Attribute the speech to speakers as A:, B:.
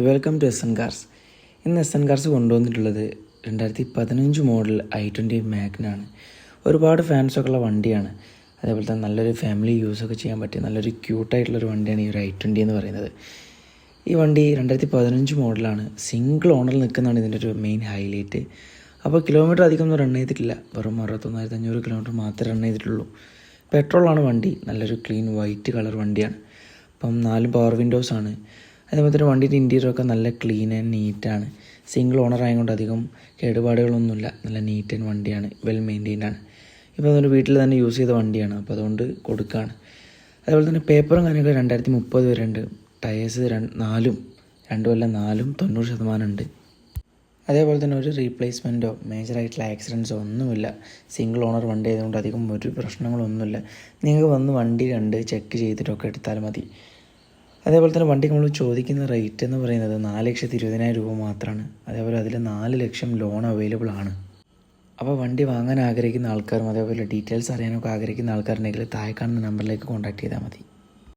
A: Welcome to S N cars. ഇന്ന് S N cars കൊണ്ടുവന്നിട്ടുള്ളത് 2015 model i20 മാഗ്നാണ്. ഒരുപാട് ഫാൻസൊക്കെ ഉള്ള വണ്ടിയാണ്. അതേപോലെ തന്നെ നല്ലൊരു ഫാമിലി യൂസൊക്കെ ചെയ്യാൻ പറ്റിയ നല്ലൊരു ക്യൂട്ടായിട്ടുള്ളൊരു വണ്ടിയാണ് ഈ ഒരു i20 എന്ന് പറയുന്നത്. ഈ വണ്ടി 2015 മോഡലാണ്. സിംഗിൾ ഓണറിൽ നിൽക്കുന്നതാണ് ഇതിൻ്റെ ഒരു മെയിൻ ഹൈലൈറ്റ്. അപ്പോൾ കിലോമീറ്റർ അധികമൊന്നും റൺ ചെയ്തിട്ടില്ല. വെറും 61,500 കിലോമീറ്റർ മാത്രമേ റൺ ചെയ്തിട്ടുള്ളൂ. പെട്രോളാണ് വണ്ടി. നല്ലൊരു ക്ലീൻ വൈറ്റ് കളർ വണ്ടിയാണ്. അപ്പം 4 പവർ വിൻഡോസാണ്. അതേപോലെ തന്നെ വണ്ടിയുടെ ഇൻറ്റീരിയറൊക്കെ നല്ല ക്ലീൻ ആൻഡ് നീറ്റാണ്. സിംഗിൾ ഓണർ ആയതുകൊണ്ട് അധികം കേടുപാടുകളൊന്നുമില്ല. നല്ല നീറ്റ് ആൻഡ് വണ്ടിയാണ്, വെൽ മെയിൻറ്റെയിൻഡ് ആണ്. ഇപ്പോൾ അതൊരു വീട്ടിൽ തന്നെ യൂസ് ചെയ്ത വണ്ടിയാണ്, അപ്പോൾ അതുകൊണ്ട് കൊടുക്കുകയാണ്. അതേപോലെ തന്നെ പേപ്പറും കാര്യങ്ങളൊക്കെ 2030 വരെ ഉണ്ട്. ടയേഴ്സ് 4 90% ഉണ്ട്. അതേപോലെ തന്നെ ഒരു റീപ്ലേസ്മെൻറ്റോ മേജറായിട്ടുള്ള ആക്സിഡൻസോ ഒന്നുമില്ല. സിംഗിൾ ഓണർ വണ്ടി ആയതുകൊണ്ട് അധികം ഒരു പ്രശ്നങ്ങളൊന്നുമില്ല. നിങ്ങൾക്ക് വന്ന് വണ്ടി കണ്ട് ചെക്ക് ചെയ്തിട്ടൊക്കെ എടുത്താൽ മതി. അതേപോലെ തന്നെ വണ്ടിക്ക് നമ്മൾ ചോദിക്കുന്ന റേറ്റ് എന്ന് പറയുന്നത് 4,20,000 രൂപ മാത്രമാണ്. അതേപോലെ അതിൽ 4 ലക്ഷം ലോൺ അവൈലബിൾ ആണ്. അപ്പോൾ വണ്ടി വാങ്ങാൻ ആഗ്രഹിക്കുന്ന ആൾക്കാരും അതേപോലെ ഡീറ്റെയിൽസ് അറിയാനൊക്കെ ആഗ്രഹിക്കുന്ന ആൾക്കാരുണ്ടെങ്കിൽ താഴെ കാണുന്ന നമ്പറിലേക്ക് കോൺടാക്ട് ചെയ്താൽ മതി.